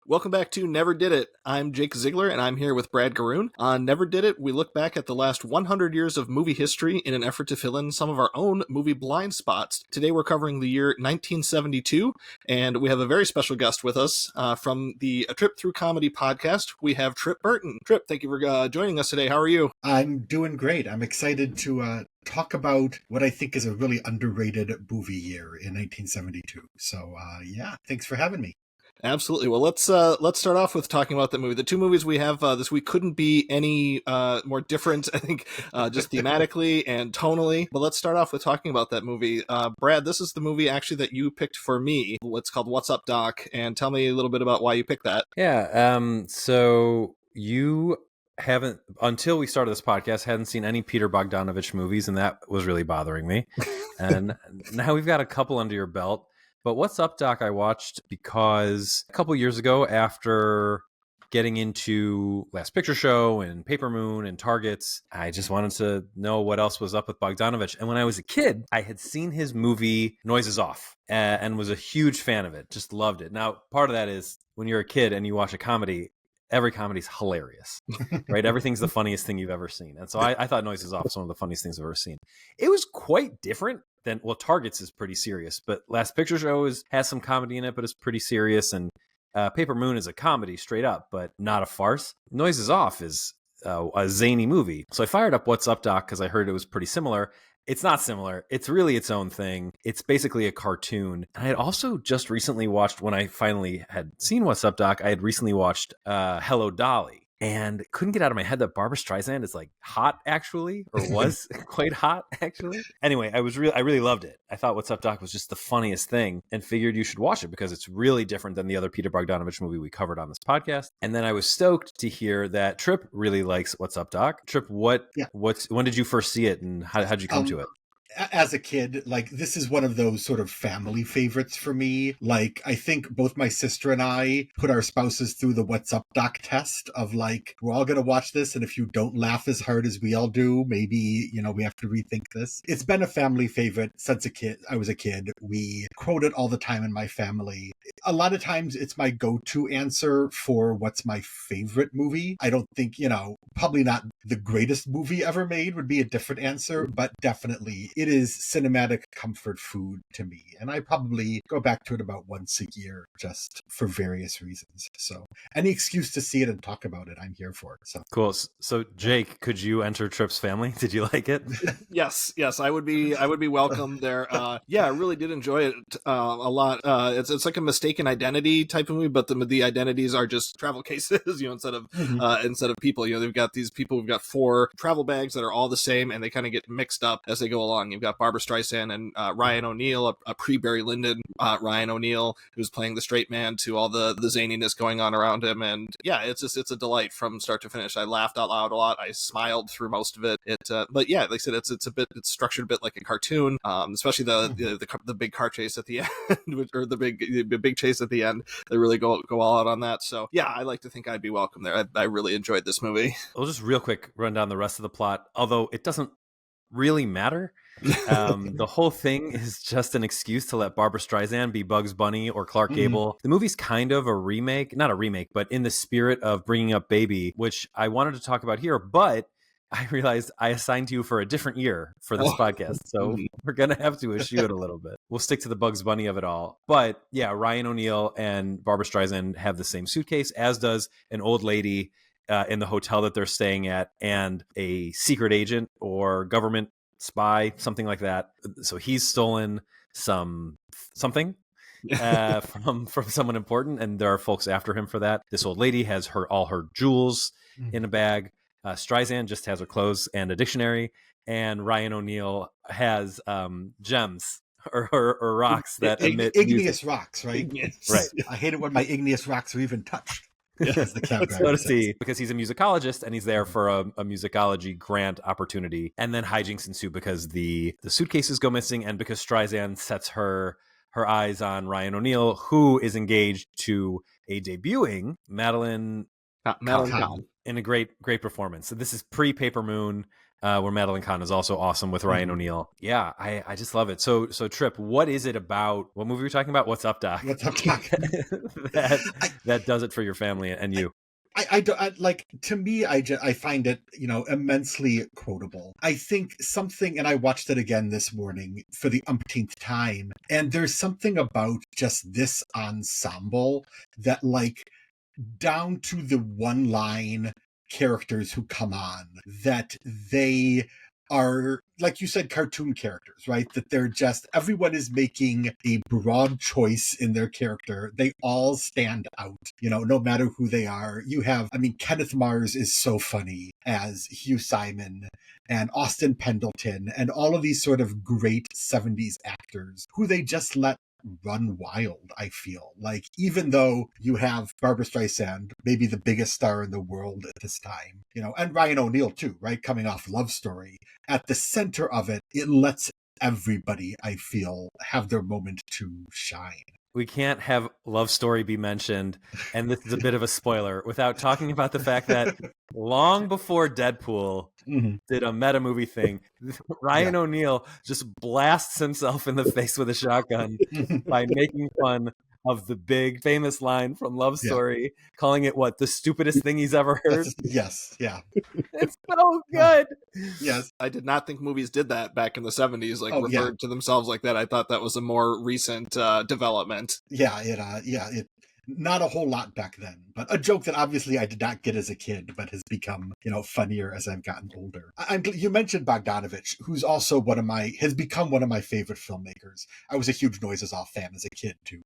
Welcome back to Never Did It. I'm Jake Ziegler, and I'm here with Brad Garoon. On Never Did It, we look back at the last 100 years of movie history in an effort to fill in some of our own movie blind spots. Today we're covering the year 1972, and we have a very special guest with us from the Tripp Through Comedy podcast. We have Tripp Burton. Tripp, thank you for joining us today. How are you? I'm doing great. I'm excited to talk about what I think is a really underrated movie year in 1972. So, thanks for having me. Absolutely. Well, let's start off with talking about the movie. The two movies we have this week couldn't be any more different, I think, just thematically and tonally. But let's start off with talking about that movie. Brad, this is the movie actually that you picked for me. It's called What's Up, Doc? And tell me a little bit about why you picked that. Yeah. So you haven't, until we started this podcast, hadn't seen any Peter Bogdanovich movies, and that was really bothering me. And now we've got a couple under your belt. But What's Up, Doc? I watched because a couple years ago, after getting into Last Picture Show and Paper Moon and Targets, I just wanted to know what else was up with Bogdanovich. And when I was a kid, I had seen his movie Noises Off and was a huge fan of it. Just loved it. Now, part of that is when you're a kid and you watch a comedy, every comedy's hilarious, right? Everything's the funniest thing you've ever seen. And so I thought Noises Off was one of the funniest things I've ever seen. It was quite different than, well, Targets is pretty serious, but Last Picture Show has some comedy in it, but it's pretty serious. And Paper Moon is a comedy straight up, but not a farce. Noises Off is a zany movie. So I fired up What's Up, Doc? Because I heard it was pretty similar. It's not similar. It's really its own thing. It's basically a cartoon. And I had also just recently watched, when I finally had seen What's Up, Doc, I had recently watched Hello, Dolly. And couldn't get out of my head that Barbra Streisand is like hot, actually, or was quite hot, actually. Anyway, I really loved it. I thought What's Up, Doc? Was just the funniest thing, and figured you should watch it because it's really different than the other Peter Bogdanovich movie we covered on this podcast. And then I was stoked to hear that Tripp really likes What's Up, Doc? Tripp, when did you first see it, and how'd you come to it? As a kid, like, this is one of those sort of family favorites for me. Like, I think both my sister and I put our spouses through the What's Up, Doc test of like, we're all going to watch this, and if you don't laugh as hard as we all do, maybe, we have to rethink this. It's been a family favorite since I was a kid. We quote it all the time in my family. A lot of times it's my go-to answer for what's my favorite movie. I don't think, probably not the greatest movie ever made would be a different answer, but definitely it is cinematic comfort food to me. And I probably go back to it about once a year just for various reasons. So any excuse to see it and talk about it, I'm here for it. So cool. So Jake, could you enter Tripp's family? Did you like it? Yes, I would be welcome there. I really did enjoy it a lot. It's like a mistaken identity type of movie, but the identities are just travel cases, instead of people. They've got these people. We've got 4 travel bags that are all the same, and they kind of get mixed up as they go along. You've got Barbra Streisand and Ryan O'Neal, a pre-Barry Lyndon Ryan O'Neal, who's playing the straight man to all the zaniness going on around him. And yeah, it's a delight from start to finish. I laughed out loud a lot. I smiled through most of it. But yeah, like I said, it's structured a bit like a cartoon, especially the big car chase at the end, or the big chase at the end. They really go all out on that. So yeah, I like to think I'd be welcome there. I really enjoyed this movie. I'll just real quick run down the rest of the plot, although it doesn't really matter. The whole thing is just an excuse to let Barbra Streisand be Bugs Bunny or Clark Gable. The movie's kind of a remake, not a remake, but in the spirit of Bringing Up Baby, which I wanted to talk about here, but I realized I assigned you for a different year for this podcast, so we're going to have to eschew it a little bit. We'll stick to the Bugs Bunny of it all. But yeah, Ryan O'Neal and Barbra Streisand have the same suitcase, as does an old lady in the hotel that they're staying at, and a secret agent or government spy, something like that. So he's stolen something from someone important, and there are folks after him for that. This old lady has all her jewels in a bag. Streisand just has her clothes and a dictionary, and Ryan O'Neal has gems or rocks that emit igneous music. Rocks, right? Igneous. Right. I hate it when my igneous rocks are even touched. As the cab driver says. Because he's a musicologist and he's there for a musicology grant opportunity, and then hijinks ensue because the suitcases go missing, and because Streisand sets her eyes on Ryan O'Neal, who is engaged to a debuting Madeline Madeline Kahn. in a great performance. So this is pre-Paper Moon. where Madeline Kahn is also awesome with Ryan O'Neal. Yeah, I just love it. So Tripp, what is it about, what movie are we talking about? What's Up, Doc? What's Up, Doc? that does it for your family and you. Like, to me, I find it, immensely quotable. I think something, and I watched it again this morning for the umpteenth time, and there's something about just this ensemble that, like, down to the one line characters who come on, that they are, like you said, cartoon characters, right? That they're just, everyone is making a broad choice in their character. They all stand out, no matter who they are. Kenneth Mars is so funny as Hugh Simon, and Austin Pendleton, and all of these sort of great 70s actors who they just let run wild, I feel. Like, even though you have Barbra Streisand, maybe the biggest star in the world at this time, and Ryan O'Neal too, right? Coming off Love Story. At the center of it, it lets everybody, I feel, have their moment to shine. We can't have Love Story be mentioned, and this is a bit of a spoiler, without talking about the fact that long before Deadpool did a meta movie thing, Ryan O'Neal just blasts himself in the face with a shotgun by making fun of the big famous line from Love Story, calling it the stupidest thing he's ever heard. Yes, yeah. It's so good. Yes. I did not think movies did that back in the 70s, referred to themselves like that. I thought that was a more recent development. It not a whole lot back then, but a joke that obviously I did not get as a kid, but has become, funnier as I've gotten older. You mentioned Bogdanovich, who's also has become one of my favorite filmmakers. I was a huge Noises Off fan as a kid too.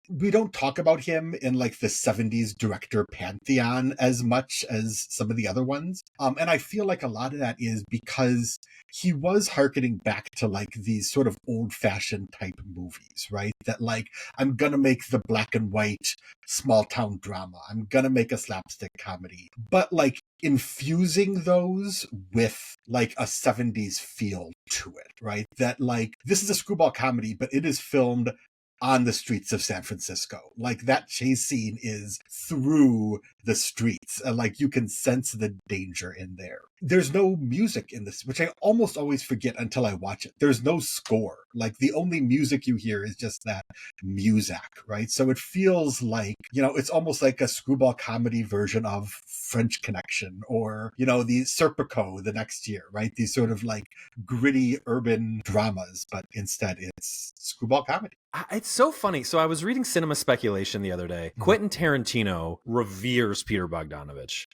We don't talk about him in like the 70s director pantheon as much as some of the other ones. And I feel like a lot of that is because he was hearkening back to like these sort of old-fashioned type movies, right? That like, I'm gonna make the black and white small town drama. I'm gonna make a slapstick comedy. But like infusing those with like a 70s feel to it, right? That like, this is a screwball comedy, but it is filmed on the streets of San Francisco. Like that chase scene is through the streets. Like you can sense the danger in there. There's no music in this, which I almost always forget until I watch it. There's no score. Like the only music you hear is just that muzak, right? So it feels like, it's almost like a screwball comedy version of French Connection or, the Serpico the next year, right? These sort of like gritty urban dramas, but instead it's screwball comedy. It's so funny. So I was reading Cinema Speculation the other day. Quentin Tarantino reveres Peter Bogdanovich.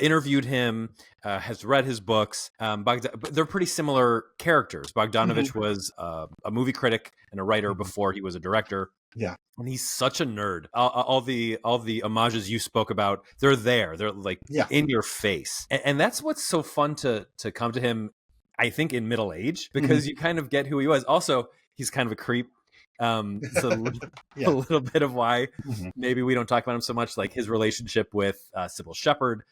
Interviewed him, has read his books. They're pretty similar characters. Bogdanovich was a movie critic and a writer before he was a director. Yeah. And he's such a nerd. All the homages you spoke about, they're there. They're like in your face. And that's what's so fun to come to him, I think, in middle age, because you kind of get who he was. Also, he's kind of a creep. So a little bit of why maybe we don't talk about him so much. Like his relationship with Sybil Shepherd,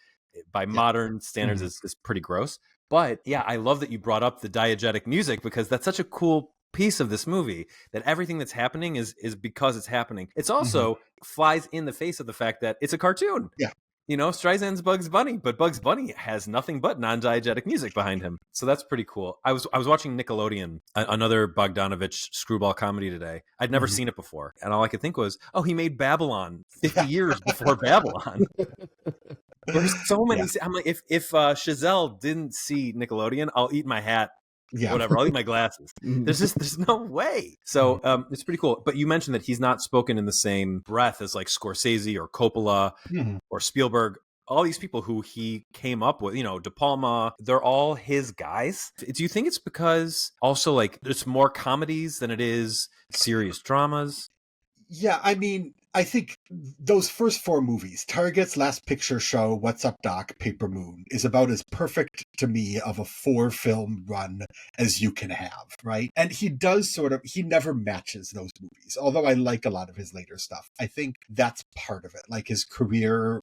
by modern standards, is pretty gross. But yeah, I love that you brought up the diegetic music, because that's such a cool piece of this movie, that everything that's happening is because it's happening. It's also flies in the face of the fact that it's a cartoon. Yeah. Streisand's Bugs Bunny, but Bugs Bunny has nothing but non-diegetic music behind him. So that's pretty cool. I was watching Nickelodeon, another Bogdanovich screwball comedy today. I'd never seen it before. And all I could think was, he made Babylon 50 years before Babylon. There's so many. I'm like, if Chazelle didn't see Nickelodeon, I'll eat my hat. Yeah. Whatever, I'll eat my glasses. There's no way. So it's pretty cool. But you mentioned that he's not spoken in the same breath as like Scorsese or Coppola or Spielberg. All these people who he came up with, De Palma, they're all his guys. Do you think it's because also like it's more comedies than it is serious dramas? Yeah, I think those first four movies, Target's Last Picture Show, What's Up, Doc, Paper Moon, is about as perfect to me of a 4-film run as you can have, right? And he never matches those movies, although I like a lot of his later stuff. I think that's part of it. Like his career,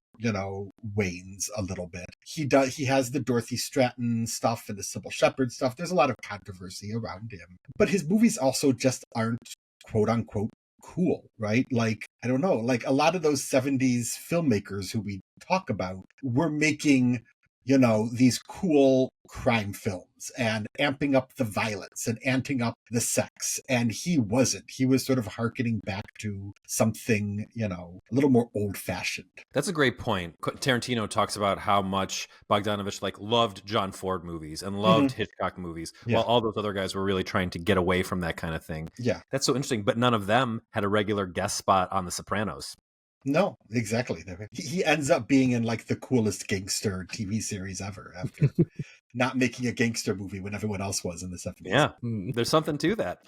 wanes a little bit. He has the Dorothy Stratton stuff and the Sybil Shepherd stuff. There's a lot of controversy around him. But his movies also just aren't, quote unquote, cool, right? Like, I don't know, like a lot of those 70s filmmakers who we talk about were making these cool crime films and amping up the violence and amping up the sex. And he wasn't. He was sort of hearkening back to something, a little more old fashioned. That's a great point. Tarantino talks about how much Bogdanovich loved John Ford movies and loved Hitchcock movies, while all those other guys were really trying to get away from that kind of thing. Yeah. That's so interesting. But none of them had a regular guest spot on The Sopranos. No, exactly. He ends up being in the coolest gangster TV series ever after not making a gangster movie when everyone else was in the 70s. Yeah, there's something to that.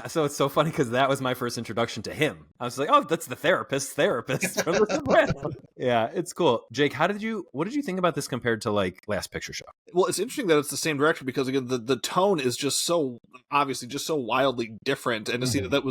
So it's so funny because that was my first introduction to him. I was like, oh, that's the therapist from The Sopranos. Yeah, it's cool. Jake, what did you think about this compared to Last Picture Show? Well, it's interesting that it's the same director because again, the tone is just so obviously just so wildly different. And to see this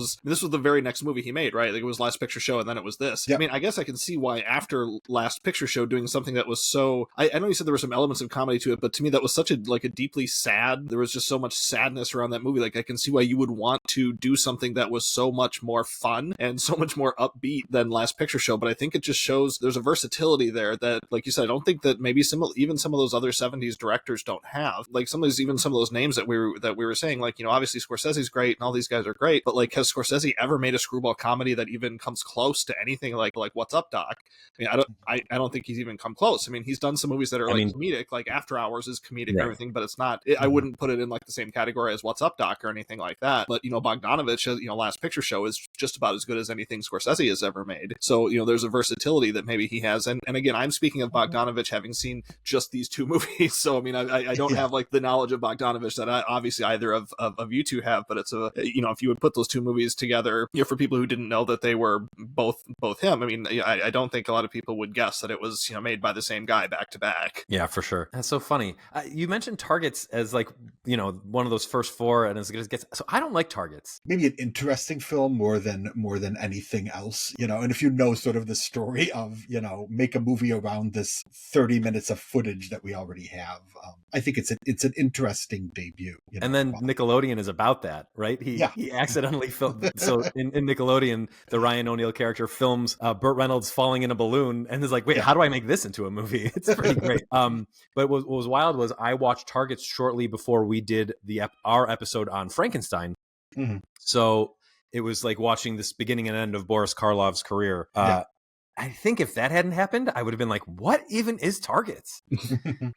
was the very next movie he made, right? It was Last Picture Show, and then it was this. Yep. I mean, I guess I can see why after Last Picture Show doing something that was so. I know you said there were some elements of comedy to it, but to me that was such a deeply sad. There was just so much sadness around that movie. I can see why you would want to do something that was so much more fun and so much more upbeat than Last Picture Show. But I think it just shows there's a versatility there that, like you said, I don't think that maybe even some of those other 70s directors don't have. Some of those names that we were saying, obviously Scorsese's great and all these guys are great, but has Scorsese ever made a screwball comedy that even comes close to anything like What's Up, Doc? I mean, I don't think he's even come close. I mean, he's done some movies that are comedic, After Hours is comedic and everything, but it's not. I wouldn't put it in the same category as What's Up, Doc or anything like that. But Bogdanovich, Last Picture Show is just about as good as anything Scorsese has ever made. So there's a versatility that maybe he has. And again, I'm speaking of Bogdanovich having seen just these two movies. So I mean, I don't have the knowledge of Bogdanovich that obviously either of you two have. But it's if you would put those two movies together, for people who didn't know that they were both him. I mean, I don't think a lot of people would guess that it was made by the same guy back to back. Yeah, for sure. That's so funny. You mentioned Targets as one of those first four and as good as it gets. So I don't like Targets. Maybe an interesting film more than anything else, and if you know sort of the story of, make a movie around this 30 minutes of footage that we already have. I think it's an interesting debut. And then Nickelodeon is about that, right? He accidentally filmed. So in Nickelodeon, the Ryan O'Neal character films Burt Reynolds falling in a balloon and is like, wait, how do I make this into a movie? It's pretty great. But what was wild was I watched Targets shortly before we did our episode on Frankenstein. Mm-hmm. So it was like watching this beginning and end of Boris Karloff's career. I think if that hadn't happened, I would have been like, what even is Targets?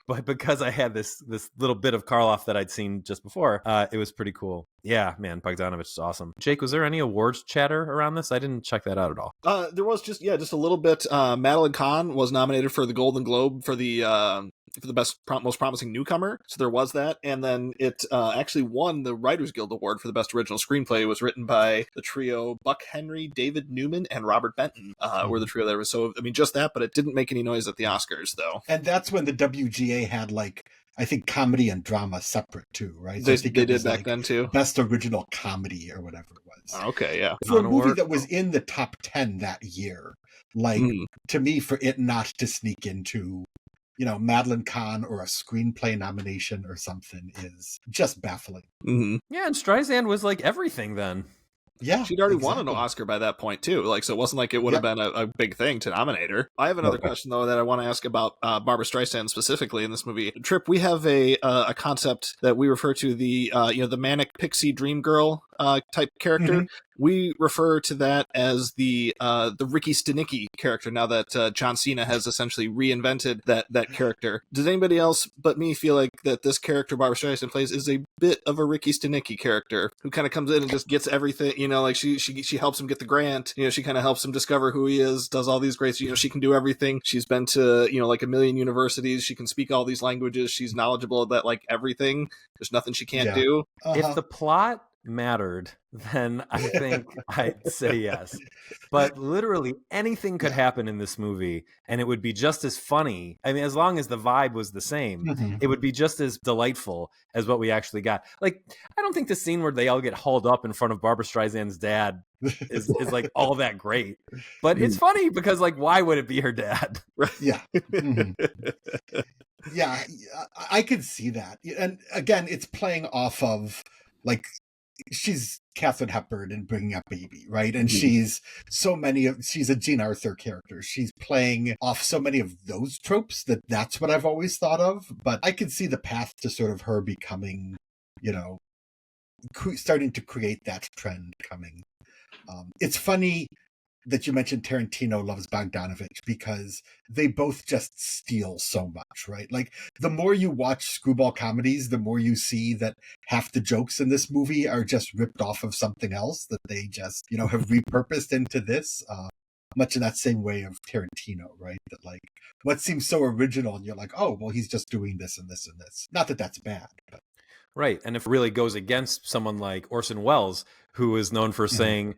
But because I had this little bit of Karloff that I'd seen just before, it was pretty cool. Yeah, man, Bogdanovich is awesome. Jake, was there any awards chatter around this? I didn't check that out at all. There was just a little bit. Madeline Kahn was nominated for the Golden Globe for the most promising newcomer. So there was that. And then it actually won the Writers Guild Award for the best original screenplay. It was written by the trio Buck Henry, David Newman, and Robert Benton were the trio that was. So, I mean, just that, but it didn't make any noise at the Oscars, though. And that's when the WGA had I think comedy and drama separate too, right? So they did back then too. Best original comedy or whatever it was. Okay, yeah. For a movie that was in the top 10 that year, to me, for it not to sneak into Madeline Kahn or a screenplay nomination or something is just baffling. Mm-hmm. Yeah, and Streisand was everything then. Yeah, she'd already won an Oscar by that point too. So it wasn't like it would have been a big thing to nominate her. I have another question though that I want to ask about Barbra Streisand specifically in this movie. Tripp, we have a concept that we refer to the the manic pixie dream girl type character. Mm-hmm. We refer to that as the Ricky Stenicki character now that John Cena has essentially reinvented that character. Does anybody else but me feel like that this character Barbra Streisand plays is a bit of a Ricky Stenicki character who kind of comes in and just gets everything, she helps him get the grant, she kind of helps him discover who he is, does all these great, she can do everything. She's been to, a million universities. She can speak all these languages. She's knowledgeable about everything. There's nothing she can't do. Uh-huh. If the plot mattered, then I think I'd say yes. But literally anything could happen in this movie and it would be just as funny. I mean, as long as the vibe was the same, it would be just as delightful as what we actually got. I don't think the scene where they all get hauled up in front of Barbra Streisand's dad is all that great. But it's funny because why would it be her dad? Yeah. Mm-hmm. Yeah, I could see that. And again, it's playing off of she's Katharine Hepburn in Bringing Up Baby, right? And Mhm. she's a Jean Arthur character. She's playing off so many of those tropes that's what I've always thought of. But I can see the path to sort of her becoming, you know, starting to create that trend coming. It's funny that you mentioned Tarantino loves Bogdanovich because they both just steal so much, right? Like the more you watch screwball comedies, the more you see that half the jokes in this movie are just ripped off of something else that they just, you know, have repurposed into this. Much in that same way of Tarantino, right? That like what seems so original, and you're like, oh, well, he's just doing this and this and this. Not that that's bad, but Right. And if it really goes against someone like Orson Welles, who is known for saying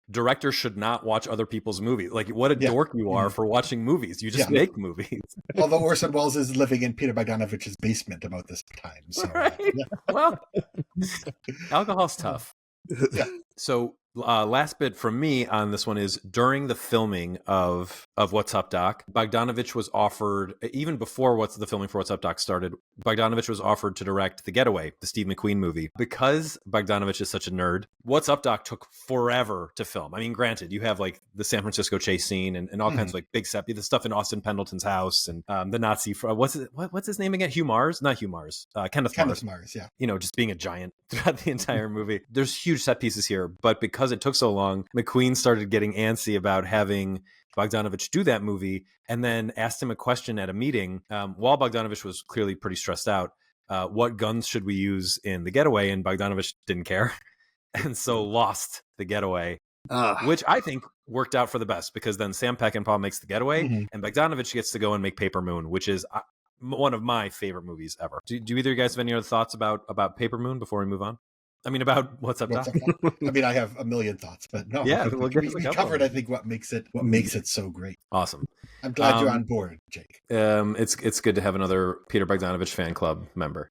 directors should not watch other people's movies. Like, what a yeah. dork you are for watching movies. You just Yeah. make movies. Although Orson Welles is living in Peter Bogdanovich's basement about this time. So, Right. yeah. Well, alcohol's tough. Yeah. So last bit from me on this one is during the filming of What's Up Doc, Bogdanovich was offered, even before the filming for What's Up Doc started, Bogdanovich was offered to direct The Getaway, the Steve McQueen movie. Because Bogdanovich is such a nerd, What's Up Doc took forever to film. I mean, granted, you have like the San Francisco chase scene and all kinds of like big set, the stuff in Austin Pendleton's house and the Nazi, what's his name again? Hugh Mars? Not Hugh Mars. Kenneth Mars, yeah. You know, just being a giant throughout the entire movie. There's huge set pieces here, but because it took so long, McQueen started getting antsy about having Bogdanovich do that movie and then asked him a question at a meeting while Bogdanovich was clearly pretty stressed out. What guns should we use in The Getaway? And Bogdanovich didn't care. And so lost The Getaway, which I think worked out for the best because then Sam Peckinpah makes The Getaway and Bogdanovich gets to go and make Paper Moon, which is one of my favorite movies ever. Do either of you guys have any other thoughts about Paper Moon before we move on? I mean, about What's Up, Doc? I mean, I have a million thoughts, but no. Yeah, we covered, I think, what makes it so great. Awesome. I'm glad you're on board, Jake. It's good to have another Peter Bogdanovich fan club member.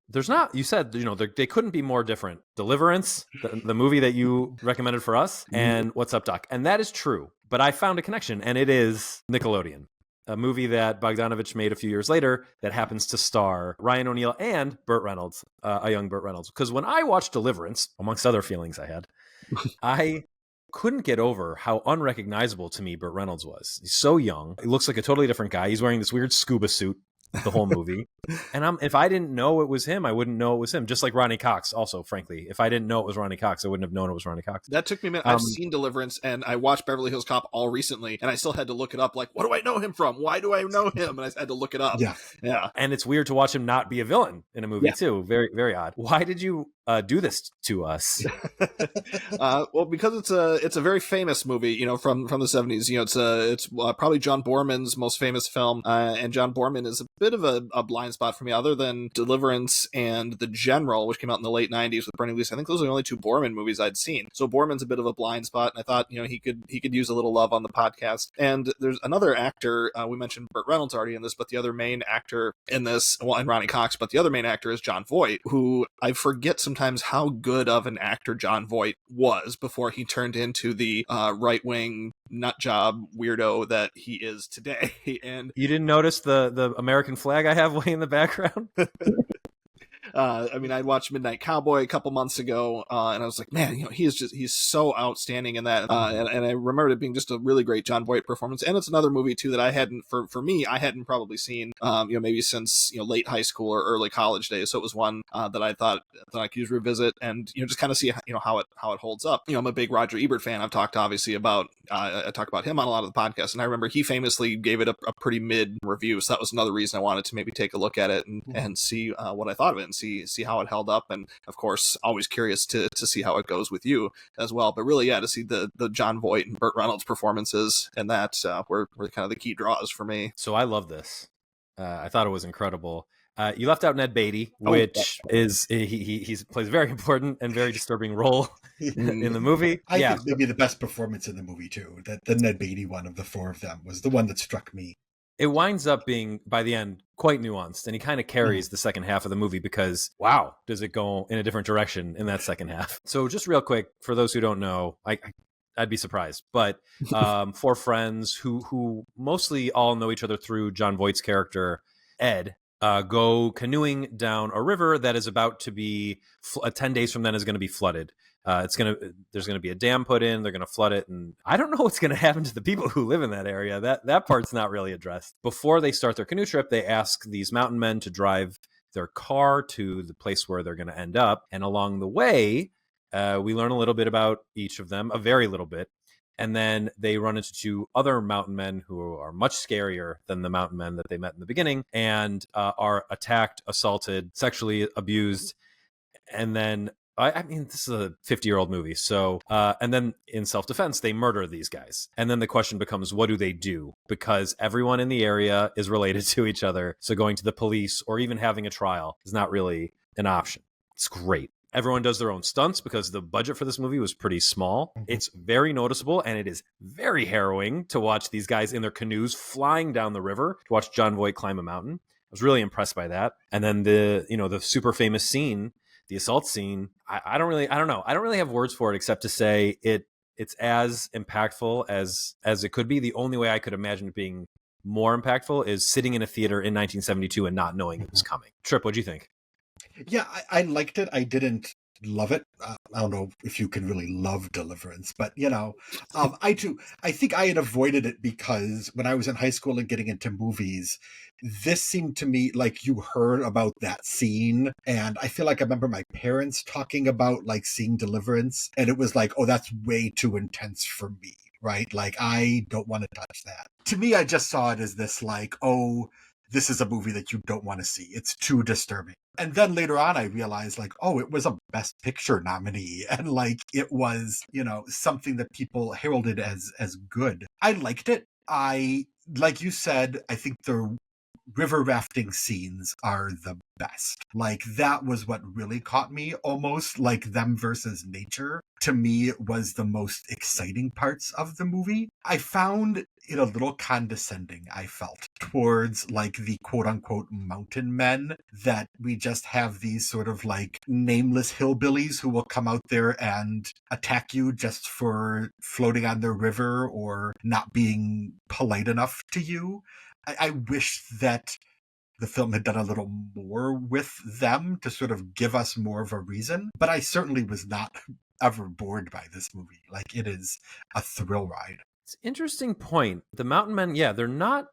There's not, you said, you know, they couldn't be more different. Deliverance, the movie that you recommended for us, and What's Up, Doc? And that is true. But I found a connection, and it is Nickelodeon. A movie that Bogdanovich made a few years later that happens to star Ryan O'Neal and Burt Reynolds, a young Burt Reynolds. Because when I watched Deliverance, amongst other feelings I had, I couldn't get over how unrecognizable to me Burt Reynolds was. He's so young. He looks like a totally different guy. He's wearing this weird scuba suit the whole movie. And if I didn't know it was him, I wouldn't know it was him. Just like Ronnie Cox also, frankly. If I didn't know it was Ronnie Cox, I wouldn't have known it was Ronnie Cox. That took me a minute. I've seen Deliverance and I watched Beverly Hills Cop all recently and I still had to look it up. Like, what do I know him from? Why do I know him? And I had to look it up. Yeah. And it's weird to watch him not be a villain in a movie too. Very, very odd. Why did you do this to us? Well, because it's a very famous movie, you know, from the 70s. You know, it's probably John Boorman's most famous film, and John Boorman is a bit of a blind spot for me. Other than Deliverance and The General, which came out in the late 90s with Bernie Lewis, I think those are the only two Boorman movies I'd seen. So Boorman's a bit of a blind spot, and I thought, you know, he could use a little love on the podcast. And there's another actor, we mentioned Burt Reynolds already in this, but the other main actor in this, well, and Ronnie Cox, but the other main actor is Jon Voight, who I forget sometimes how good of an actor Jon Voight was before he turned into the right-wing nut job weirdo that he is today. And you didn't notice the American flag I have way in the background? I mean, I watched Midnight Cowboy a couple months ago, and I was like, man, you know, he's so outstanding in that. And I remember it being just a really great Jon Voight performance. And it's another movie too that I hadn't, for me, I hadn't probably seen, you know, maybe since, you know, late high school or early college days. So it was one that I thought that I could use revisit and, you know, just kind of see, you know, how it holds up. You know, I'm a big Roger Ebert fan. I've talked obviously about, I talk about him on a lot of the podcasts, and I remember he famously gave it a pretty mid review. So that was another reason I wanted to maybe take a look at it and see what I thought of it and see how it held up. And of course, always curious to see how it goes with you as well. But really, yeah, to see the Jon Voight and Burt Reynolds performances and that were kind of the key draws for me. So I love this. I thought it was incredible. You left out Ned Beatty, which is he plays a very important and very disturbing role in the movie. I think maybe the best performance in the movie too. That the Ned Beatty one of the four of them was the one that struck me. It winds up being, by the end, quite nuanced, and he kind of carries the second half of the movie because, wow, does it go in a different direction in that second half. So just real quick, for those who don't know, I'd be surprised, but four friends who mostly all know each other through Jon Voight's character, Ed, go canoeing down a river that is about to be 10 days from then is going to be flooded. There's going to be a dam put in. They're going to flood it, and I don't know what's going to happen to the people who live in that area. That part's not really addressed. Before they start their canoe trip, they ask these mountain men to drive their car to the place where they're going to end up, and along the way, we learn a little bit about each of them, a very little bit. And then they run into two other mountain men who are much scarier than the mountain men that they met in the beginning, and are attacked, assaulted, sexually abused. And then, I mean, this is a 50-year-old movie. So, and then in self-defense, they murder these guys. And then the question becomes, what do they do? Because everyone in the area is related to each other. So going to the police or even having a trial is not really an option. It's great. Everyone does their own stunts because the budget for this movie was pretty small. It's very noticeable, and it is very harrowing to watch these guys in their canoes flying down the river to watch John Voight climb a mountain. I was really impressed by that. And then the super famous scene, the assault scene, I don't know. I don't really have words for it except to say it's as impactful as it could be. The only way I could imagine it being more impactful is sitting in a theater in 1972 and not knowing it was coming. Tripp, what'd you think? Yeah, I liked it. I didn't love it. I don't know if you can really love Deliverance, but I too. I think I had avoided it because when I was in high school and getting into movies, this seemed to me like you heard about that scene, and I feel like I remember my parents talking about like seeing Deliverance, and it was like, oh, that's way too intense for me, right? Like I don't want to touch that. To me, I just saw it as this like, oh, this is a movie that you don't want to see. It's too disturbing. And then later on, I realized like, oh, it was a Best Picture nominee. And like, it was, something that people heralded as good. I liked it. Like you said, I think the river rafting scenes are the best. Like that was what really caught me, almost like them versus nature. To me, it was the most exciting parts of the movie. I found it a little condescending, I felt, towards like the quote unquote mountain men, that we just have these sort of like nameless hillbillies who will come out there and attack you just for floating on the river or not being polite enough to you. I wish that the film had done a little more with them to sort of give us more of a reason, but I certainly was not ever bored by this movie. Like, it is a thrill ride. It's an interesting point. The mountain men, yeah, they're not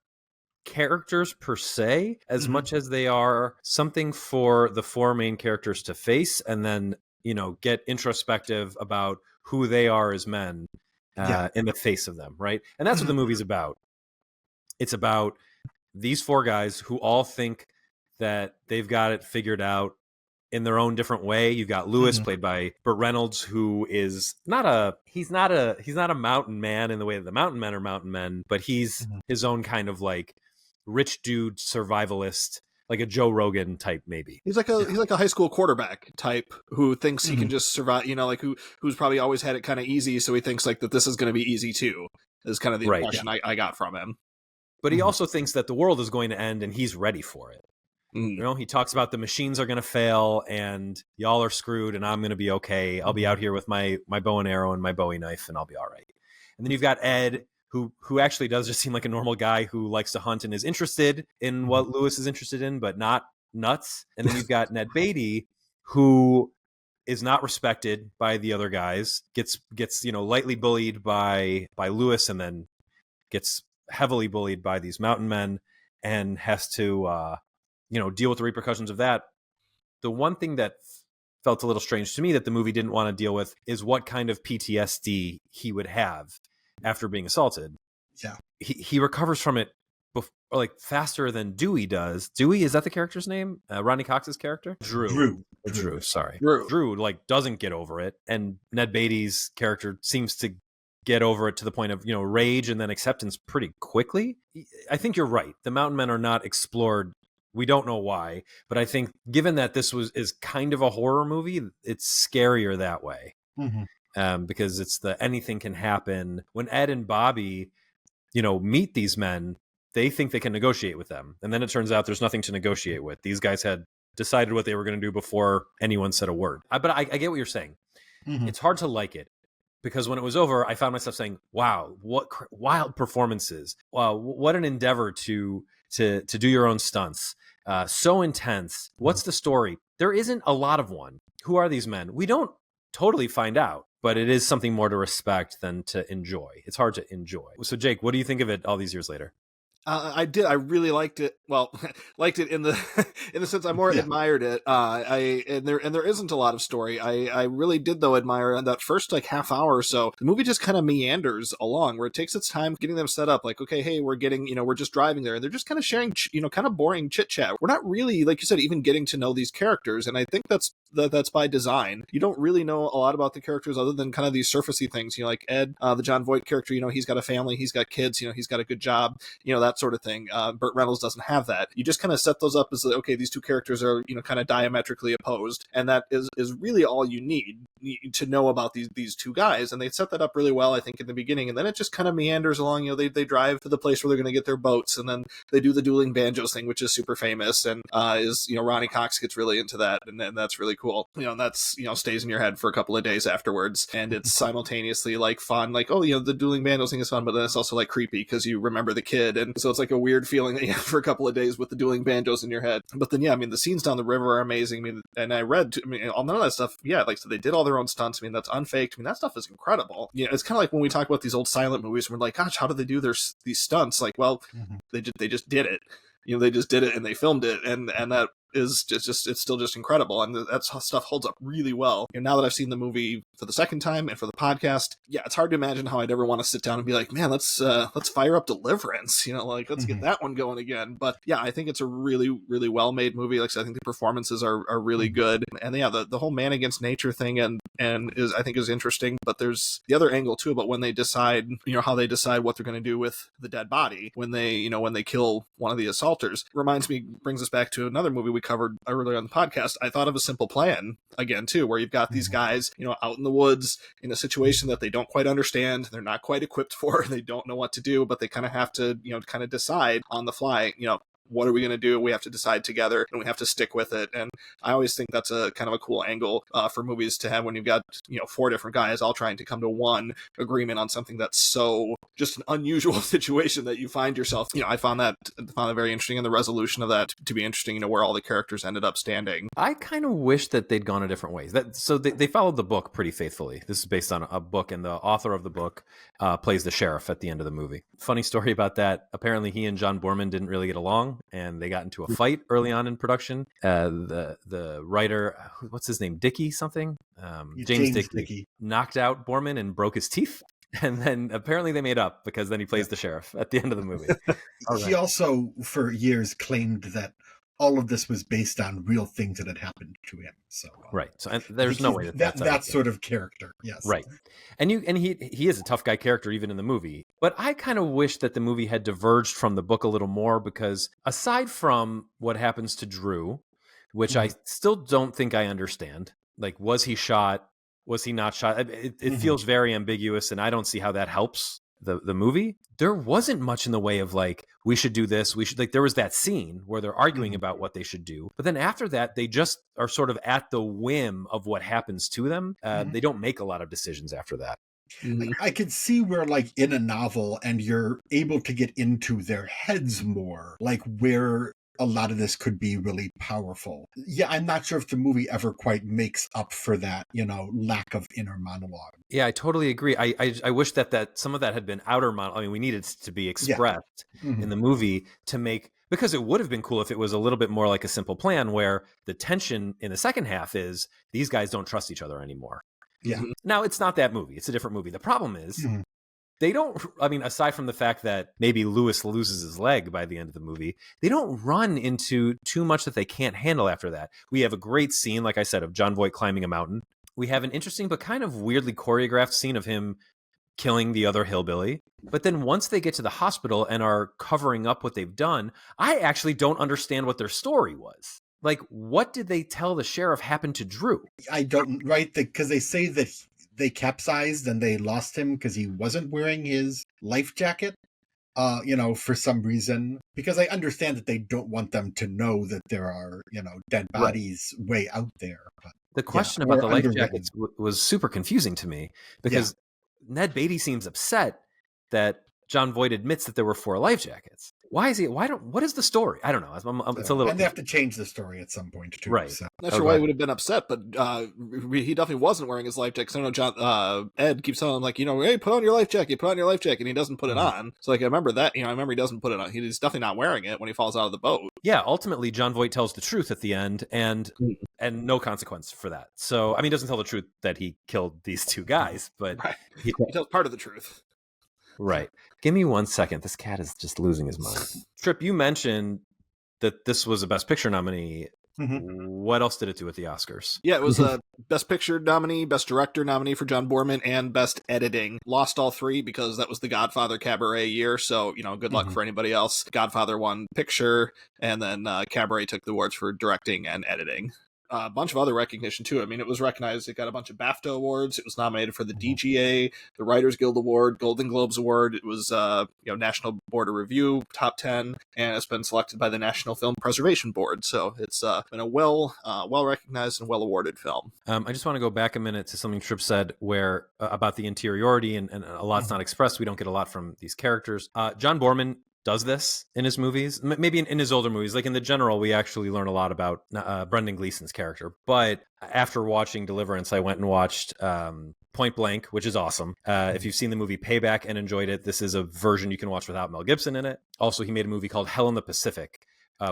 characters per se as much as they are something for the four main characters to face and then, get introspective about who they are as men in the face of them, right? And that's what the movie's about. It's about these four guys who all think that they've got it figured out in their own different way. You've got Lewis, played by Burt Reynolds, who is not a mountain man in the way that the mountain men are mountain men, but he's his own kind of like rich dude survivalist, like a Joe Rogan type, maybe. He's like a high school quarterback type who thinks he can just survive, like who's probably always had it kind of easy, so he thinks like that this is going to be easy too. Is kind of the impression I got from him. But he also thinks that the world is going to end and he's ready for it. He talks about the machines are going to fail and y'all are screwed and I'm going to be okay. I'll be out here with my bow and arrow and my Bowie knife and I'll be all right. And then you've got Ed, who actually does just seem like a normal guy who likes to hunt and is interested in what Lewis is interested in, but not nuts. And then you've got Ned Beatty, who is not respected by the other guys, gets lightly bullied by Lewis, and then gets heavily bullied by these mountain men and has to deal with the repercussions of that. The one thing that felt a little strange to me that the movie didn't want to deal with is what kind of PTSD he would have after being assaulted. Yeah, he recovers from it faster than Dewey does. Dewey, is that the character's name? Rodney Cox's character? Drew, sorry. Drew doesn't get over it, and Ned Beatty's character seems to get over it to the point of rage and then acceptance pretty quickly. I think you're right. The mountain men are not explored. We don't know why, but I think given that this is kind of a horror movie, it's scarier that way. Because it's anything can happen. When Ed and Bobby, meet these men, they think they can negotiate with them, and then it turns out there's nothing to negotiate with. These guys had decided what they were going to do before anyone said a word. But I get what you're saying. It's hard to like it. Because when it was over, I found myself saying, wow, what wild performances. Wow, what an endeavor to do your own stunts. So intense. What's the story? There isn't a lot of one. Who are these men? We don't totally find out, but it is something more to respect than to enjoy. It's hard to enjoy. So Jake, what do you think of it all these years later? I did. I really liked it. Well, liked it in the in the sense I more admired it. And there isn't a lot of story. I really did though admire that first like half hour or so. The movie just kind of meanders along, where it takes its time getting them set up. Like, okay, hey, we're just driving there, and they're just kind of sharing, kind of boring chit chat. We're not really, like you said, even getting to know these characters, and I think that's by design. You don't really know a lot about the characters other than kind of these surfacey things. Like Ed, the John Voight character. He's got a family, he's got kids. He's got a good job. That sort of thing. Burt Reynolds doesn't have that. You just kind of set those up as, okay, these two characters are, kind of diametrically opposed. And that is really all you need to know about these two guys. And they set that up really well, I think, in the beginning. And then it just kind of meanders along. They drive to the place where they're going to get their boats. And then they do the dueling banjos thing, which is super famous. And Ronnie Cox gets really into that. And that's really cool. And that's, stays in your head for a couple of days afterwards. And it's simultaneously like fun, like, oh, the dueling banjos thing is fun, but then it's also like creepy because you remember the kid. And so it's like a weird feeling that you have for a couple of days with the dueling banjos in your head. But then, the scenes down the river are amazing. And I read, none of that stuff, like, so they did all their own stunts. That's unfaked. That stuff is incredible. It's kind of like when we talk about these old silent movies, and we're like, gosh, how did they do these stunts? Like, well, they just did it. They just did it and they filmed it. And that is just it's still just incredible, and that stuff holds up really well. Now that I've seen the movie for the second time and for the podcast, it's hard to imagine how I'd ever want to sit down and be like, man, let's fire up Deliverance, let's get that one going again. But I think it's a really, really well made movie. Like I said, I think the performances are really good, and the whole man against nature thing and I think is interesting. But there's the other angle too about when they decide, how they decide what they're going to do with the dead body when they kill one of the assaulters. Brings us back to another movie we covered earlier on the podcast. I thought of A Simple Plan again too, where you've got these guys, out in the woods in a situation that they don't quite understand, they're not quite equipped for, they don't know what to do, but they kind of have to, kind of decide on the fly, what are we going to do? We have to decide together, and we have to stick with it. And I always think that's a kind of a cool angle for movies to have when you've got, four different guys all trying to come to one agreement on something that's so just an unusual situation that you find yourself. I found that very interesting, and the resolution of that to be interesting, where all the characters ended up standing. I kind of wish that they'd gone a different way. So they followed the book pretty faithfully. This is based on a book, and the author of the book plays the sheriff at the end of the movie. Funny story about that. Apparently he and John Boorman didn't really get along, and they got into a fight early on in production. The writer, what's his name? Dickey something? James Dickey knocked out Boorman and broke his teeth. And then apparently they made up, because then he plays the sheriff at the end of the movie. He also, for years, claimed that all of this was based on real things that had happened to him. So right. So and there's no way that sort of character. Yes. Right. And he is a tough guy character even in the movie. But I kind of wish that the movie had diverged from the book a little more, because aside from what happens to Drew, which I still don't think I understand, like, was he shot? Was he not shot? It feels very ambiguous, and I don't see how that helps the movie. There wasn't much in the way of like, we should do this. We should, like, there was that scene where they're arguing about what they should do. But then after that, they just are sort of at the whim of what happens to them. They don't make a lot of decisions after that. I could see where, like, in a novel, and you're able to get into their heads more, like where a lot of this could be really powerful. Yeah, I'm not sure if the movie ever quite makes up for that, lack of inner monologue. Yeah, I totally agree. I wish that some of that had been outer monologue. I mean, we needed to be expressed in the movie to make, because it would have been cool if it was a little bit more like A Simple Plan, where the tension in the second half is these guys don't trust each other anymore. Yeah. Now, it's not that movie. It's a different movie. The problem is they don't, I mean, aside from the fact that maybe Lewis loses his leg by the end of the movie, they don't run into too much that they can't handle after that. We have a great scene, like I said, of John Voight climbing a mountain. We have an interesting but kind of weirdly choreographed scene of him killing the other hillbilly. But then once they get to the hospital and are covering up what they've done, I actually don't understand what their story was. Like, what did they tell the sheriff happened to Drew? I don't, right? Because they say that they capsized and they lost him because he wasn't wearing his life jacket, for some reason. Because I understand that they don't want them to know that there are, dead bodies way out there. But, the question about the life jackets was super confusing to me, because Ned Beatty seems upset that John Voight admits that there were 4 life jackets. What is the story? I don't know. It's a little. And they have to change the story at some point too. Right. So. Not sure why he would have been upset, but he definitely wasn't wearing his life jacket. I know Ed keeps telling him, like, hey, put on your life jacket, and he doesn't put it on. So, like, I remember that, I remember he doesn't put it on. He's definitely not wearing it when he falls out of the boat. Yeah, ultimately, John Voight tells the truth at the end, and no consequence for that. So, I mean, he doesn't tell the truth that he killed these 2 guys, but right. He tells part of the truth. Right. Give me 1 second. This cat is just losing his mind. Tripp, you mentioned that this was a Best Picture nominee. What else did it do at the Oscars? Yeah, it was a Best Picture nominee, Best Director nominee for John Boorman, and Best Editing. Lost all 3 because that was the Godfather Cabaret year, so, good luck for anybody else. Godfather won Picture, and then Cabaret took the awards for Directing and Editing. A bunch of other recognition too. I mean, it was recognized. It got a bunch of BAFTA awards. It was nominated for the DGA, the Writers Guild Award, Golden Globes Award. It was National Board of Review top 10, and it's been selected by the National Film Preservation Board. So it's been a well recognized and well awarded film. I just want to go back a minute to something Tripp said where about the interiority and a lot's not expressed. We don't get a lot from these characters. John Boorman does this in his movies, maybe in his older movies. Like in The General, we actually learn a lot about Brendan Gleeson's character. But after watching Deliverance, I went and watched Point Blank, which is awesome. If you've seen the movie Payback and enjoyed it, this is a version you can watch without Mel Gibson in it. Also, he made a movie called Hell in the Pacific,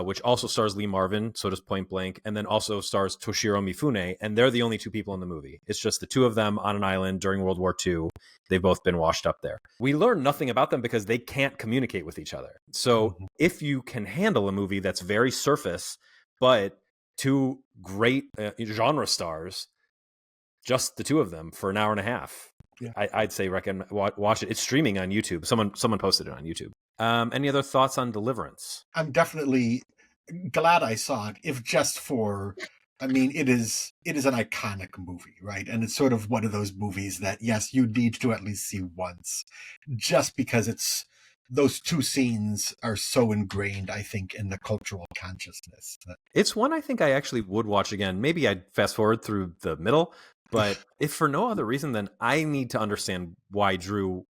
which also stars Lee Marvin, so does Point Blank, and then also stars Toshiro Mifune, and they're the only 2 people in the movie. It's just the 2 of them on an island during World War II. They've both been washed up there. We learn nothing about them because they can't communicate with each other. So if you can handle a movie that's very surface, but 2 great genre stars, just the 2 of them for an hour and a half, I'd say watch it. It's streaming on YouTube. Someone posted it on YouTube. Any other thoughts on Deliverance? I'm definitely glad I saw it, if just for, I mean, it is an iconic movie, right? And it's sort of one of those movies that, yes, you need to at least see once, just because those 2 scenes are so ingrained, I think, in the cultural consciousness. It's one I think I actually would watch again. Maybe I'd fast forward through the middle, but if for no other reason than I need to understand why Drew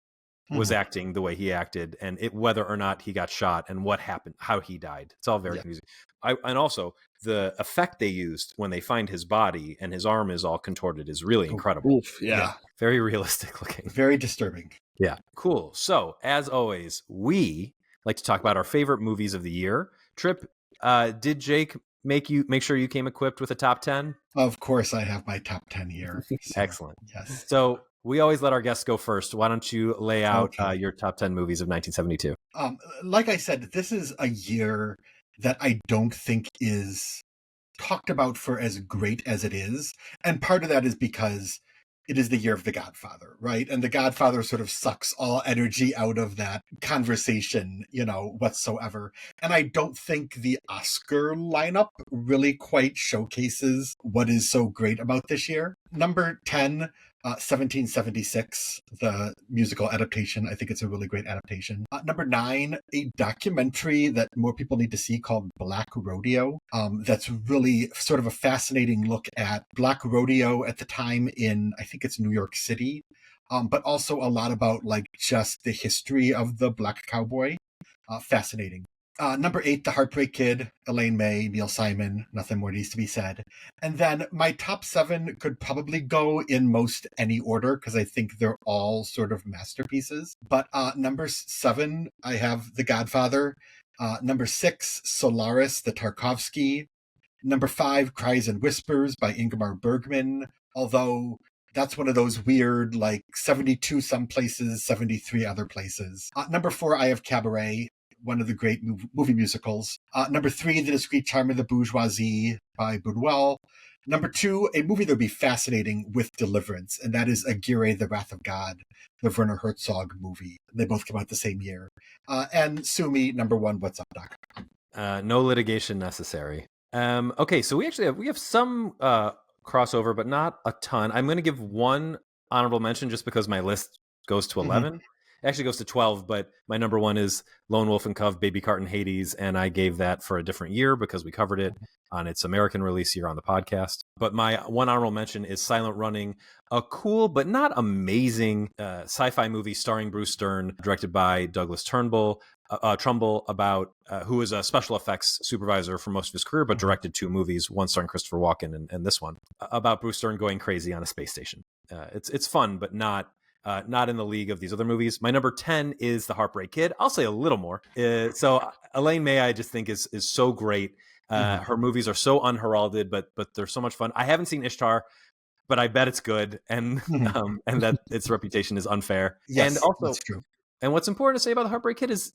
was acting the way he acted, and whether or not he got shot, and what happened, how he died. It's all very confusing. And also the effect they used when they find his body and his arm is all contorted is really incredible. Oof, yeah. Very realistic looking. Very disturbing. Yeah. Cool. So as always, we like to talk about our favorite movies of the year. Tripp, did Jake make sure you came equipped with a top 10? Of course I have my top 10 here. So, excellent. Yes. So we always let our guests go first. Why don't you lay out your top 10 movies of 1972? Like I said, this is a year that I don't think is talked about for as great as it is. And part of that is because it is the year of The Godfather, right? And The Godfather sort of sucks all energy out of that conversation, whatsoever. And I don't think the Oscar lineup really quite showcases what is so great about this year. Number 10, 1776, the musical adaptation. I think it's a really great adaptation. Number 9, a documentary that more people need to see called Black Rodeo. That's really sort of a fascinating look at Black Rodeo at the time in, I think it's New York City, but also a lot about like just the history of the Black cowboy. Fascinating. Number 8, The Heartbreak Kid, Elaine May, Neil Simon, nothing more needs to be said. And then my top 7 could probably go in most any order because I think they're all sort of masterpieces. But number 7, I have The Godfather. Number 6, Solaris, the Tarkovsky. Number 5, Cries and Whispers by Ingmar Bergman. Although that's one of those weird, like 72 some places, 73 other places. Number 4, I have Cabaret, one of the great movie musicals. Number 3, The Discreet Charm of the Bourgeoisie by Buñuel. Number 2, a movie that would be fascinating with Deliverance, and that is Aguirre, The Wrath of God, the Werner Herzog movie. They both came out the same year. And Sue Me, number 1, What's Up, Doc? No litigation necessary. Okay, so we have some crossover, but not a ton. I'm going to give one honorable mention just because my list goes to 11. It actually goes to 12, but my number 1 is Lone Wolf and Cub, Baby Cart in Hades, and I gave that for a different year because we covered it on its American release year on the podcast. But my one honorable mention is Silent Running, a cool but not amazing sci-fi movie starring Bruce Stern, directed by Douglas Trumbull, about who is a special effects supervisor for most of his career, but directed 2 movies, one starring Christopher Walken and this one, about Bruce Stern going crazy on a space station. It's fun, but not in the league of these other movies. My number 10 is The Heartbreak Kid. I'll say a little more. So Elaine May, I just think is so great. Her movies are so unheralded, but they're so much fun. I haven't seen Ishtar, but I bet it's good, and that its reputation is unfair. Yes, and also, that's true. And what's important to say about The Heartbreak Kid is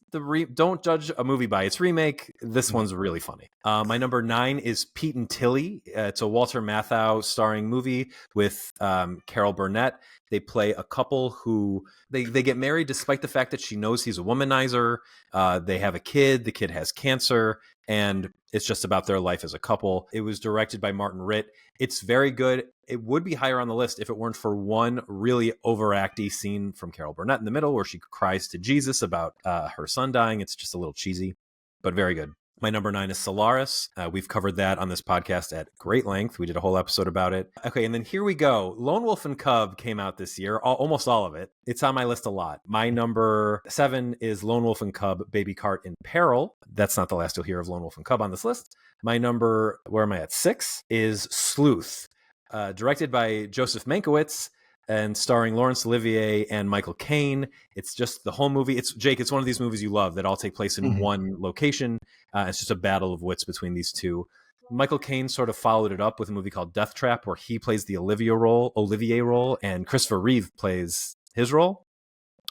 don't judge a movie by its remake. This one's really funny. My number 9 is Pete and Tilly. It's a Walter Matthau starring movie with Carol Burnett. They play a couple who they get married despite the fact that she knows he's a womanizer. They have a kid. The kid has cancer, and it's just about their life as a couple. It was directed by Martin Ritt. It's very good. It would be higher on the list if it weren't for one really overacty scene from Carol Burnett in the middle where she cries to Jesus about her son dying. It's just a little cheesy, but very good. My number 9 is Solaris. We've covered that on this podcast at great length. We did a whole episode about it. Okay, and then here we go. Lone Wolf and Cub came out this year, almost all of it. It's on my list a lot. My number 7 is Lone Wolf and Cub, Baby Cart in Peril. That's not the last you'll hear of Lone Wolf and Cub on this list. My number, where am I at? 6 is Sleuth, directed by Joseph Mankiewicz and starring Laurence Olivier and Michael Caine. It's just the whole movie. It's one of these movies you love that all take place in one location. It's just a battle of wits between these two. Michael Caine sort of followed it up with a movie called Death Trap, where he plays the Olivier role, and Christopher Reeve plays his role,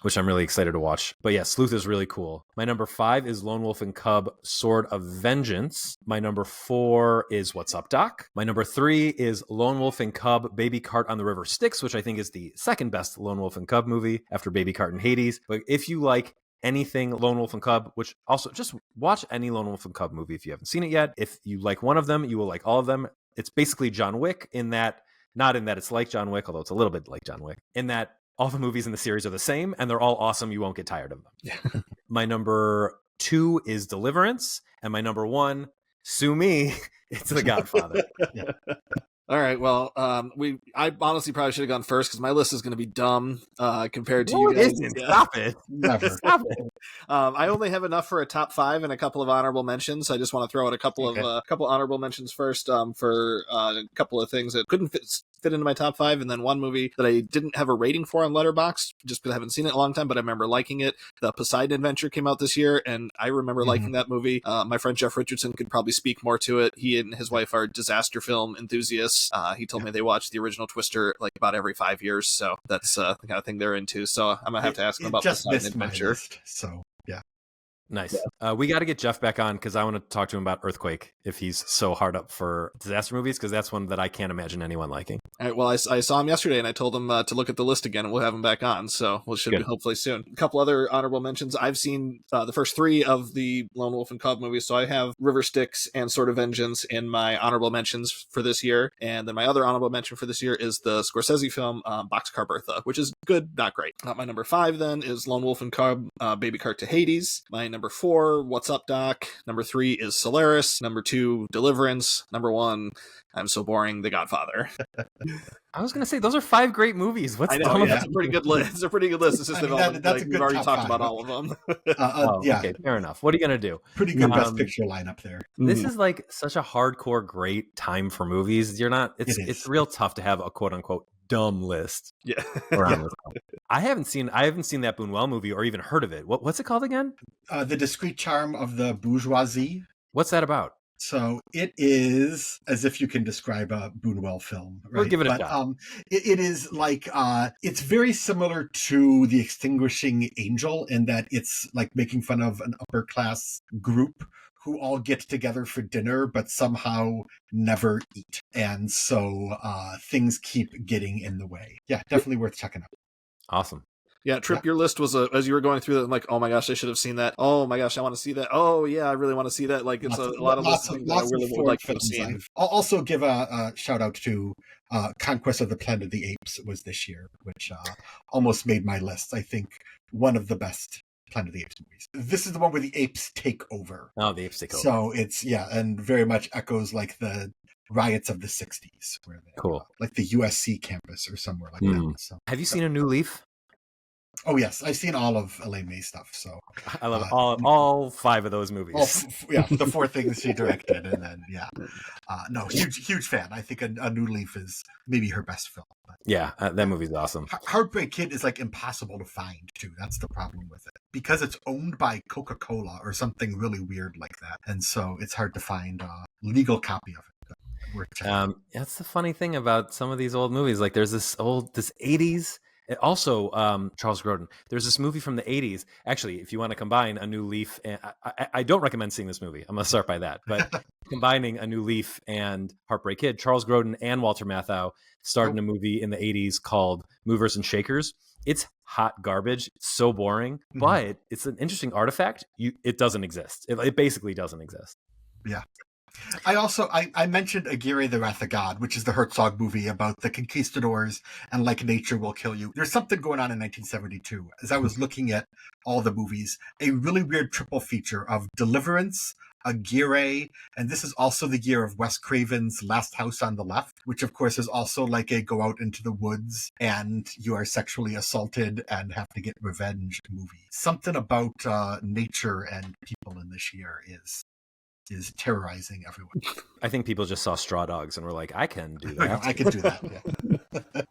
which I'm really excited to watch. But yeah, Sleuth is really cool. My number 5 is Lone Wolf and Cub, Sword of Vengeance. My number 4 is What's Up, Doc? My number 3 is Lone Wolf and Cub, Baby Cart on the River Styx, which I think is the second best Lone Wolf and Cub movie after Baby Cart and Hades. But if you like anything Lone Wolf and Cub, which also just watch any Lone Wolf and Cub movie if you haven't seen it yet. If you like one of them, you will like all of them. It's basically John Wick in that, not in that it's like John Wick, although it's a little bit like John Wick, in that all the movies in the series are the same, and they're all awesome. You won't get tired of them. Yeah. My number 2 is Deliverance, and my number 1, sue me, it's The Godfather. Yeah. All right. Well, I honestly probably should have gone first because my list is going to be dumb compared to you guys. Stop it. Never. Stop it. I only have enough for a top 5 and a couple of honorable mentions. So I just want to throw out a couple of honorable mentions first for a couple of things that couldn't fit into my top 5, and then one movie that I didn't have a rating for on Letterboxd just because I haven't seen it in a long time, but I remember liking it. The Poseidon Adventure came out this year, and I remember liking that movie. My friend Jeff Richardson could probably speak more to it. He and his wife are disaster film enthusiasts. He told me they watch the original Twister like about every 5 years, so that's the kind of thing they're into. So I'm gonna have to ask him about Poseidon Adventure. So yeah. Nice. We got to get Jeff back on because I want to talk to him about Earthquake if he's so hard up for disaster movies, because that's one that I can't imagine anyone liking. All right, well, I saw him yesterday and I told him to look at the list again, and we'll have him back on. So we should be hopefully soon. A couple other honorable mentions. I've seen the first 3 of the Lone Wolf and Cub movies, so I have River Styx and Sword of Vengeance in my honorable mentions for this year. And then my other honorable mention for this year is the Scorsese film Boxcar Bertha, which is good, not great. My number 5 then is Lone Wolf and Cub, Baby Cart to Hades. My number 4, What's Up, Doc? Number 3 is Solaris. Number 2, Deliverance. Number 1, I'm So Boring, The Godfather. I was going to say, those are 5 great movies. What's I know, yeah, it's a pretty good list. It's a pretty good list. It's just we've already talked about all of them. Yeah. Okay, fair enough. What are you going to do? Pretty good best picture lineup there. This is like such a hardcore great time for movies. It's real tough to have a quote unquote dumb list. Yeah. Around this time. I haven't seen that Buñuel movie or even heard of it. What's it called again? The Discreet Charm of the Bourgeoisie. What's that about? So it is as if you can describe a Buñuel film, right? We'll give it a shot. It is like, it's very similar to The Extinguishing Angel in that it's like making fun of an upper class group who all get together for dinner, but somehow never eat. And so things keep getting in the way. Yeah, definitely worth checking out. Awesome. Yeah, Tripp, your list was, as you were going through that, I'm like, oh my gosh, I should have seen that. Oh my gosh, I want to see that. Oh yeah, I really want to see that. Like, it's a lot of lists that I really would like to have seen. I'll also give a shout out to Conquest of the Planet of the Apes was this year, which almost made my list. I think one of the best Planet of the Apes movies. This is the one where the apes take over. Oh, the apes take over. So it's, and very much echoes like the riots of the 60s, where they, cool. Like the USC campus or somewhere like that. So, have you seen A New Leaf? Oh yes, I've seen all of Elaine May's stuff. So I love all 5 of those movies. The 4 things she directed, and then huge fan. I think A New Leaf is maybe her best film. But, that movie's awesome. Heartbreak Kid is like impossible to find too. That's the problem with it, because it's owned by Coca-Cola or something really weird like that, and so it's hard to find a legal copy of it. That's the funny thing about some of these old movies. Like there's this 80s. Also, Charles Grodin. There's this movie from the 80s. Actually, if you want to combine A New Leaf, and I don't recommend seeing this movie. I'm going to start by that. But combining A New Leaf and Heartbreak Kid, Charles Grodin and Walter Matthau starred in a movie in the 80s called Movers and Shakers. It's hot garbage. It's so boring, but it's an interesting artifact. It doesn't exist. It basically doesn't exist. Yeah. I mentioned Aguirre, the Wrath of God, which is the Herzog movie about the conquistadors and Like Nature Will Kill You. There's something going on in 1972. As I was looking at all the movies, a really weird triple feature of Deliverance, Aguirre, and this is also the year of Wes Craven's Last House on the Left, which of course is also like a go out into the woods and you are sexually assaulted and have to get revenge movie. Something about nature and people in this year is terrorizing everyone. I think people just saw Straw Dogs and were like, I can do that. I can do that, yeah.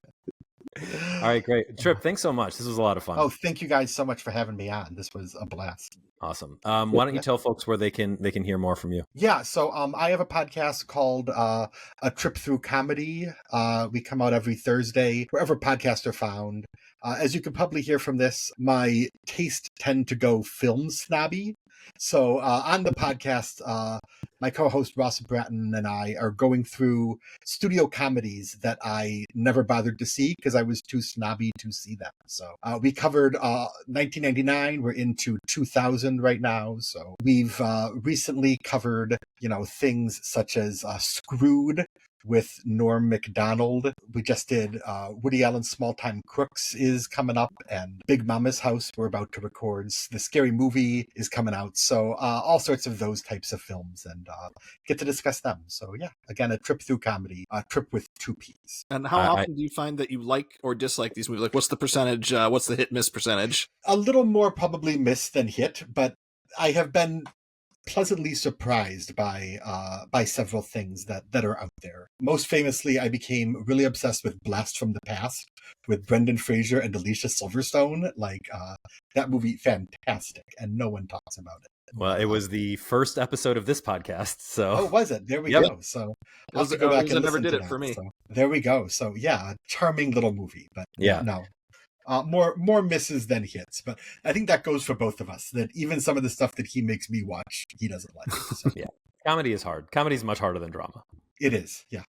All right, great. Tripp, thanks so much. This was a lot of fun. Oh, thank you guys so much for having me on. This was a blast. Awesome. Why don't you tell folks where they can hear more from you? Yeah, so I have a podcast called A Trip Through Comedy. We come out every Thursday, wherever podcasts are found. As you can probably hear from this, my tastes tend to go film snobby. So on the podcast, my co-host Ross Bratton and I are going through studio comedies that I never bothered to see because I was too snobby to see them. So we covered 1999. We're into 2000 right now. So we've recently covered, things such as Screwed with Norm Macdonald. We just did Woody Allen's Small Time Crooks is coming up, and Big Mama's House we're about to record. The Scary Movie is coming out. So all sorts of those types of films, and get to discuss them. So yeah, again, A Trip Through Comedy, a trip with 2 P's. And how often do you find that you like or dislike these movies? Like what's the percentage, what's the hit-miss percentage? A little more probably miss than hit, but I have been pleasantly surprised by several things that are out there. Most famously, I became really obsessed with Blast from the Past with Brendan Fraser and Alicia Silverstone. That movie, fantastic, and no one talks about it. Well, it was the first episode of this podcast, so... Oh, was it? There we go. So I'll have to go back and never listen did to it that. for me. So, there we go. So yeah, a charming little movie, but no. More misses than hits, but I think that goes for both of us, that even some of the stuff that he makes me watch, he doesn't like. So. Yeah. Comedy is hard. Comedy is much harder than drama. It is, yeah.